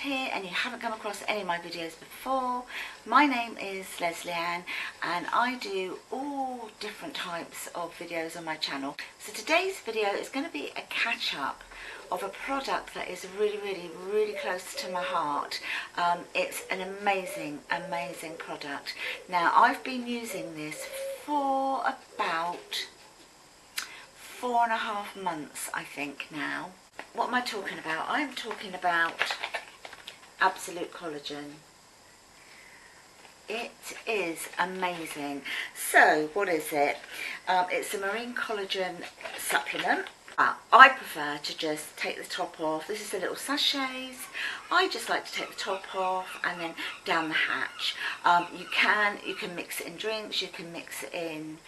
here and you haven't come across any of my videos before, my name is Lesleyanne and I do all different types of videos on my channel. So today's video is going to be a catch-up of a product that is really close to my heart. It's an amazing product. Now, I've been using this for about 4.5 months, I think now. What am I talking about? I'm talking about Absolute Collagen. It is amazing. So, what is it? It's a marine collagen supplement. I prefer to just take the top off. This is the little sachets. I just like to take the top off and then down the hatch. You can mix it in drinks. You can mix it in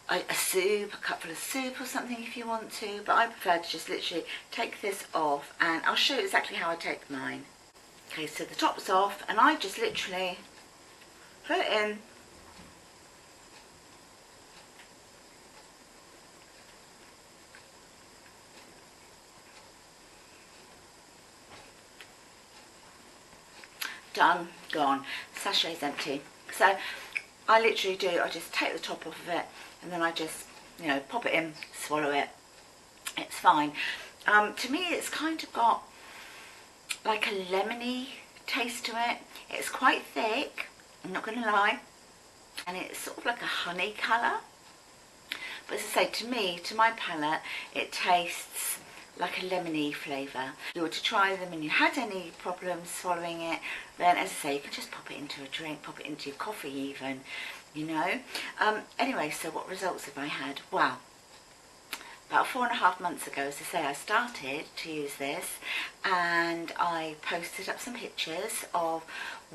a soup, a cupful of soup or something if you want to, but I prefer to just literally take this off, and I'll show you exactly how I take mine. Okay, so the top's off and I just literally put it in. Done, gone. Sachet's empty. So I literally do, I just take the top off of it and then I just, you know, pop it in, swallow it. It's fine. To me, it's kind of got like a lemony taste to it. It's quite thick, I'm not going to lie. And it's sort of like a honey colour. But as I say, to me, to my palate, it tastes like a lemony flavour. If you were to try them and you had any problems swallowing it, then as I say, you can just pop it into a drink, pop it into your coffee even, you know. Anyway, so what results have I had? Well, about 4.5 months ago, as I say, I started to use this and I posted up some pictures of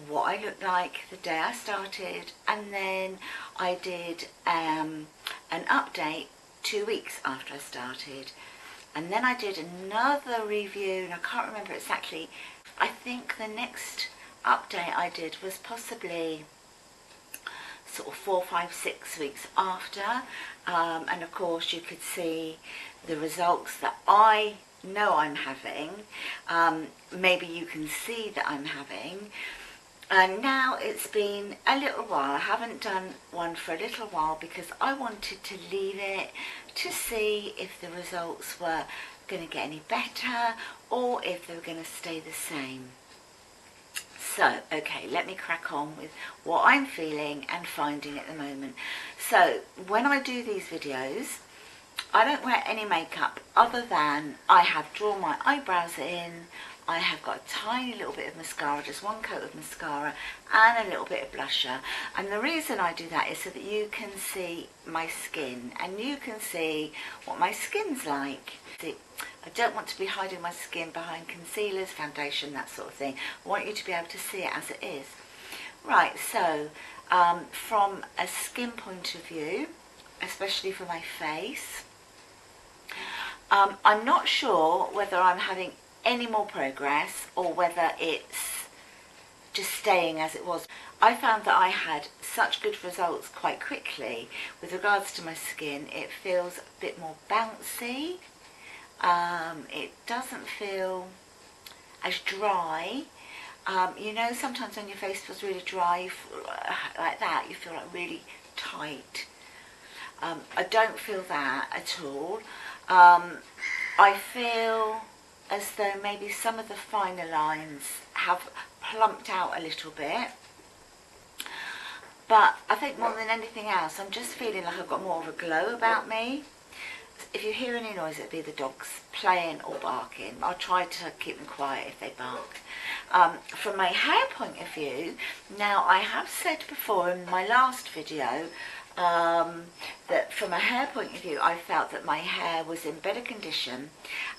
what I looked like the day I started, and then I did an update 2 weeks after I started. And then I did another review, and I can't remember exactly. I think the next update I did was possibly sort of 4, 5, 6 weeks after. And of course you could see the results that I know I'm having. Maybe you can see that I'm having. And now it's been a little while. I haven't done one for a little while because I wanted to leave it to see if the results were going to get any better or if they were going to stay the same. So, okay, let me crack on with what I'm feeling and finding at the moment. So, when I do these videos, I don't wear any makeup other than I have drawn my eyebrows in. I have got a tiny little bit of mascara, just one coat of mascara and a little bit of blusher. And the reason I do that is so that you can see my skin and you can see what my skin's like. See, I don't want to be hiding my skin behind concealers, foundation, that sort of thing. I want you to be able to see it as it is. Right, so from a skin point of view, especially for my face, I'm not sure whether I'm having any more progress or whether it's just staying as it was. I found that I had such good results quite quickly with regards to my skin. It feels a bit more bouncy. It doesn't feel as dry. You know, sometimes when your face feels really dry, like that, you feel like really tight. I don't feel that at all. I feel as though maybe some of the finer lines have plumped out a little bit. But I think more than anything else, I'm just feeling like I've got more of a glow about me. If you hear any noise, it'd be the dogs playing or barking. I'll try to keep them quiet if they bark. From my hair point of view, now I have said before in my last video that from a hair point of view, I felt that my hair was in better condition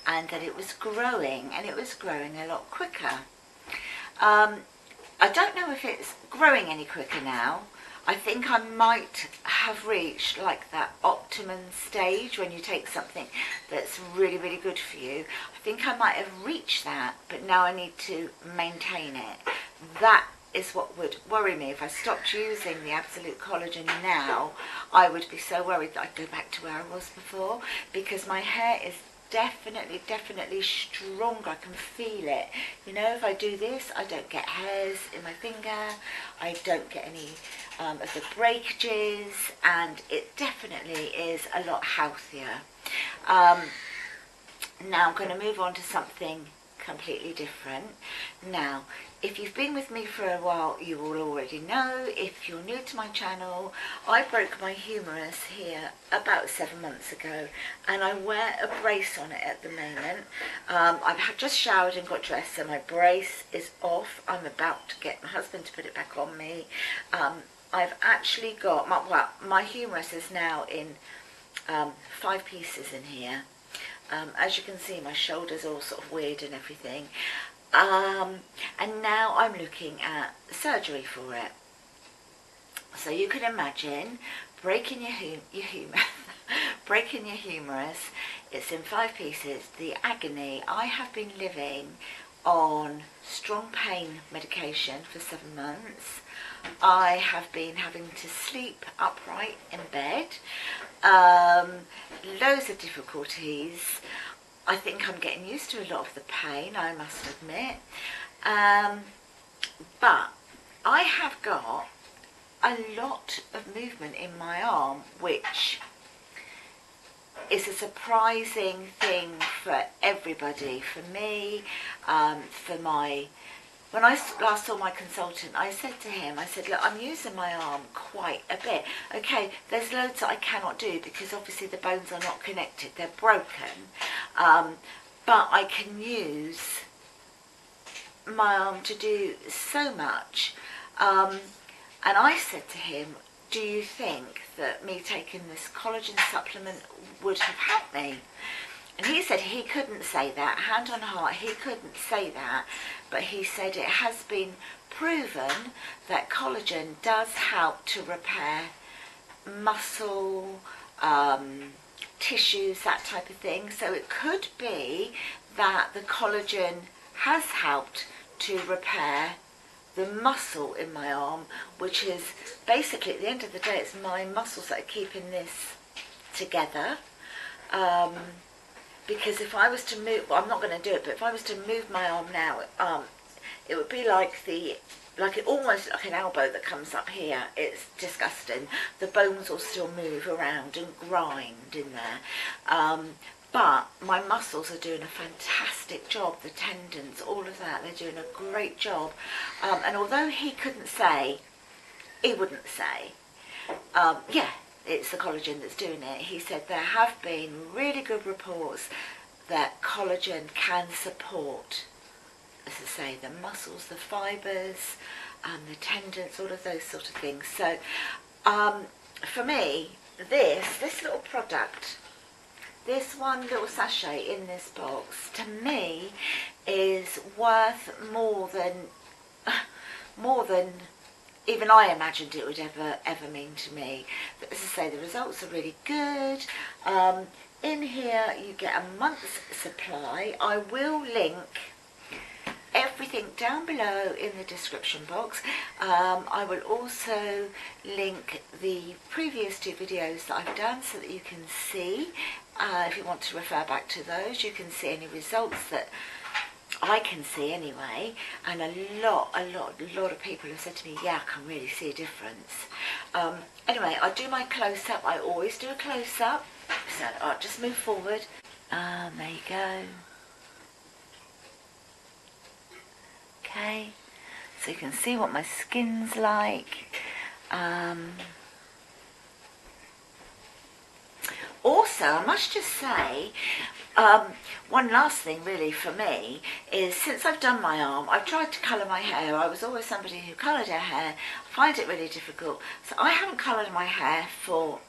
and that it was growing, and it was growing a lot quicker. I don't know if it's growing any quicker now. I think I might have reached like that optimum stage when you take something that's really good for you. I think I might have reached that, but now I need to maintain it. That is what would worry me. If I stopped using the Absolute Collagen now, I would be so worried that I'd go back to where I was before, because my hair is definitely stronger. I can feel it. You know, if I do this, I don't get hairs in my finger, I don't get any of the breakages, and it definitely is a lot healthier. Now I'm going to move on to something completely different. Now, if you've been with me for a while, you will already know. If you're new to my channel, I broke my humerus here about 7 months ago, and I wear a brace on it at the moment. I've just showered and got dressed, so my brace is off. I'm about to get my husband to put it back on me. I've actually got, my humerus is now in 5 pieces in here. As you can see, my shoulders are all sort of weird and everything. And now I'm looking at surgery for it. So you can imagine breaking your humerus, breaking your humerus. It's in 5 pieces. The agony. I have been living on strong pain medication for 7 months. I have been having to sleep upright in bed. Loads of difficulties. I think I'm getting used to a lot of the pain, I must admit. But I have got a lot of movement in my arm, which is a surprising thing for everybody. For me, when I last saw my consultant, I said to him, I said, look, I'm using my arm quite a bit. Okay, there's loads that I cannot do because obviously the bones are not connected, they're broken. But I can use my arm to do so much. And I said to him, do you think that me taking this collagen supplement would have helped me? And he said he couldn't say that, hand on heart, he couldn't say that, but he said it has been proven that collagen does help to repair muscle, tissues, that type of thing. So it could be that the collagen has helped to repair the muscle in my arm, which is basically, at the end of the day, it's my muscles that are keeping this together. Because if I was to move, well, I'm not going to do it, but if I was to move my arm now, it would be almost like an elbow that comes up here. It's disgusting. The bones will still move around and grind in there. But my muscles are doing a fantastic job. The tendons, all of that, they're doing a great job. And although he couldn't say, he wouldn't say, yeah, it's the collagen that's doing it. He said there have been really good reports that collagen can support, as I say, the muscles, the fibres, the tendons, all of those sort of things. So for me, this little product, this one little sachet in this box, to me is worth more than even I imagined it would ever mean to me. But as I say, the results are really good. In here you get a month's supply. I will link everything down below in the description box. I will also link the previous 2 videos that I've done so that you can see, if you want to refer back to those, you can see any results that I can see anyway. And a lot of people have said to me, yeah, I can really see a difference. Anyway, I do my close-up. I always do a close-up, so I'll just move forward. There you go. Okay, so you can see what my skin's like. Also, I must just say, one last thing really for me is, since I've done my arm, I've tried to colour my hair. I was always somebody who coloured her hair. I find it really difficult. So I haven't coloured my hair for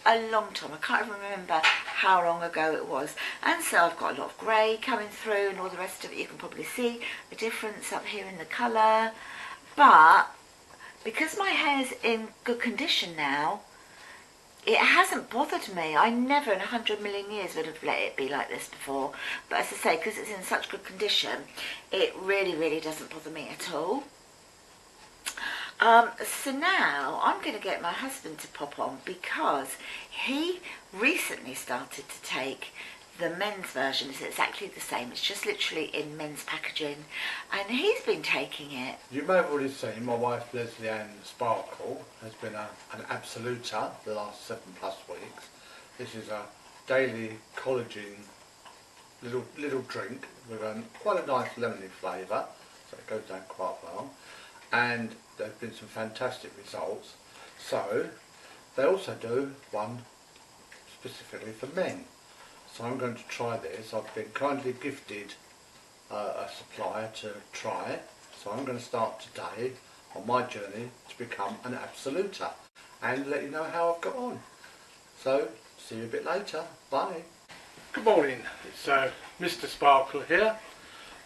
a long time. I can't even remember how long ago it was. And so I've got a lot of grey coming through and all the rest of it. You can probably see the difference up here in the colour. But because my hair's in good condition now, it hasn't bothered me. I never in 100 million years would have let it be like this before. But as I say, because it's in such good condition, it really doesn't bother me at all. So now I'm going to get my husband to pop on, because he recently started to take the men's version is exactly the same. It's just literally in men's packaging, and he's been taking it. You may have already seen my wife Lesleyanne Sparkle has been an absoluter for the last 7+ weeks. This is a daily collagen little drink with quite a nice lemony flavour, so it goes down quite well, and there have been some fantastic results. So they also do one specifically for men. So I'm going to try this. I've been kindly gifted a supplier to try it. So I'm going to start today on my journey to become an absoluter and let you know how I've got on. So see you a bit later. Bye. Good morning, it's Mr Sparkle here.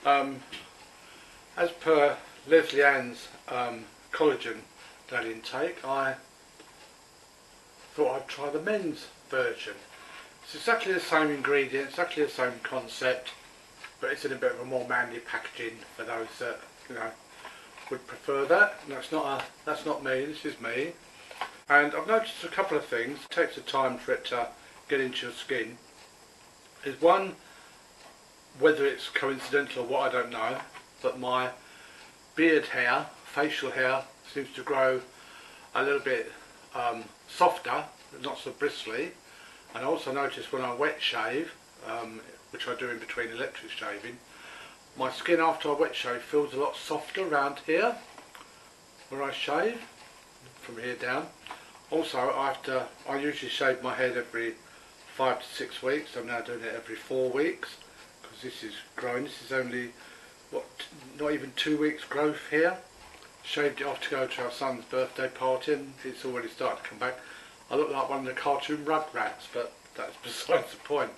As per Lesleyanne's collagen daily intake, I thought I'd try the men's version. It's exactly the same ingredients, exactly the same concept, but it's in a bit of a more manly packaging for those that would prefer that. And that's not me. This is me. And I've noticed a couple of things. It takes a time for it to get into your skin. Is one, whether it's coincidental or what, I don't know, but my beard hair, facial hair, seems to grow a little bit softer, not so bristly. And I also notice when I wet shave, which I do in between electric shaving, my skin after I wet shave feels a lot softer around here where I shave, from here down. Also I usually shave my head every 5 to 6 weeks. I'm now doing it every 4 weeks because this is growing. This is only not even 2 weeks growth here. Shaved it off to go to our son's birthday party and it's already started to come back. I look like one of the cartoon Rugrats, but that's besides the point.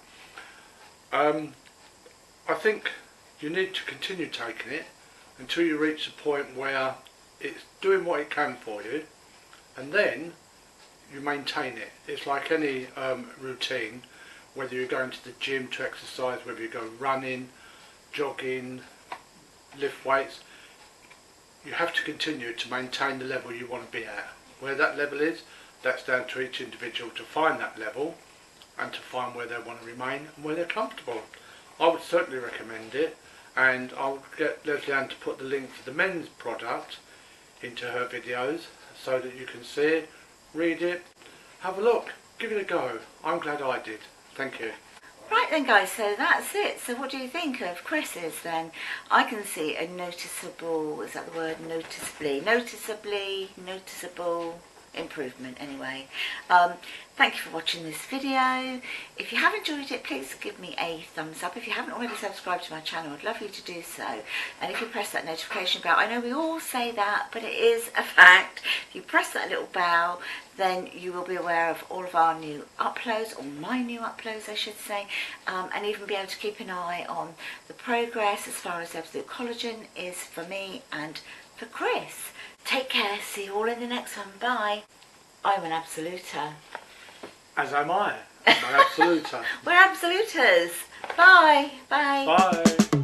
I think you need to continue taking it until you reach the point where it's doing what it can for you, and then you maintain it. It's like any routine, whether you're going to the gym to exercise, whether you go running, jogging, lift weights, you have to continue to maintain the level you want to be at. Where that level is, that's down to each individual to find that level and to find where they want to remain and where they're comfortable. I would certainly recommend it, and I'll get Lesleyanne to put the link for the men's product into her videos so that you can see it, read it, have a look, give it a go. I'm glad I did. Thank you. Right then guys, so that's it. So what do you think of Chris's then? I can see a noticeable, is that the word, noticeable improvement anyway. Thank you for watching this video. If you have enjoyed it, please give me a thumbs up. If you haven't already subscribed to my channel, I'd love you to do so. And if you press that notification bell, I know we all say that, but it is a fact. If you press that little bell, then you will be aware of all of our new uploads, or my new uploads I should say, and even be able to keep an eye on the progress as far as Absolute Collagen is for me and for Chris. Take care, see you all in the next one, bye. I'm an absoluter. As am I. I'm an absoluter. We're absoluters. Bye. Bye. Bye.